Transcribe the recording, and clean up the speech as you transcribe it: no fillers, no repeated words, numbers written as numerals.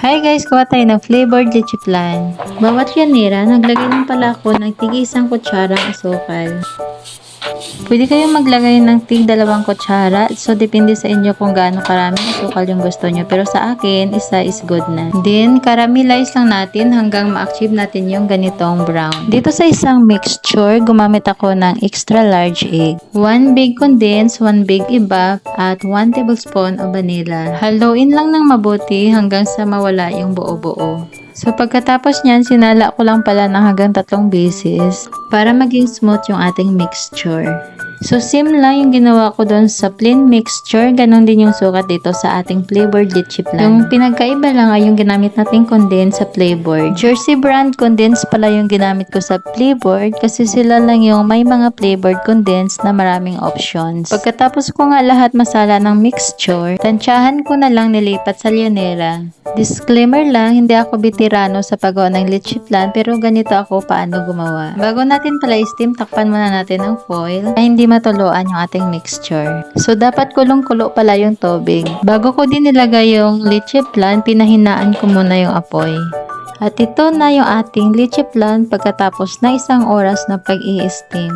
Hi guys, kuha tayo ng flavored leche flan. Bawat yanera, naglagay lang pala ako ng tig isang kutsarang asukal. Pwede kayong maglagay ng tig 2 kutsara. So, depende sa inyo kung gaano karaming asukal yung gusto nyo. Pero sa akin, isa is good na. Then, caramelize lang natin hanggang ma-achieve natin yung ganitong brown. Dito sa isang mixture, gumamit ako ng extra large egg. 1 big condensed, 1 big iba, at 1 tablespoon of vanilla. Haluin lang ng mabuti hanggang sa mawala yung buo-buo. So, pagkatapos nyan, sinala ko lang pala ng hanggang 3 beses para maging smooth yung ating mixture. So, same lang yung ginawa ko doon sa plain mixture. Ganon din yung sukat dito sa ating flavored leche flan. Yung pinagkaiba lang ay yung ginamit nating condensed sa flavored. Jersey brand condensed pala yung ginamit ko sa flavored kasi sila lang yung may mga flavored condensed na maraming options. Pagkatapos ko nga lahat masala ng mixture, tansyahan ko na lang nilipat sa llanera. Disclaimer lang, hindi ako veterano sa paggawa ng leche flan pero ganito ako paano gumawa. Bago natin pala i-steam, takpan muna natin ng foil ay hindi matuluan yung ating mixture. So, dapat kulong-kulo pala yung tubig. Bago ko din nilagay yung leche flan, pinahinaan ko muna yung apoy. At ito na yung ating leche flan pagkatapos na 1 oras na pag-i-steam.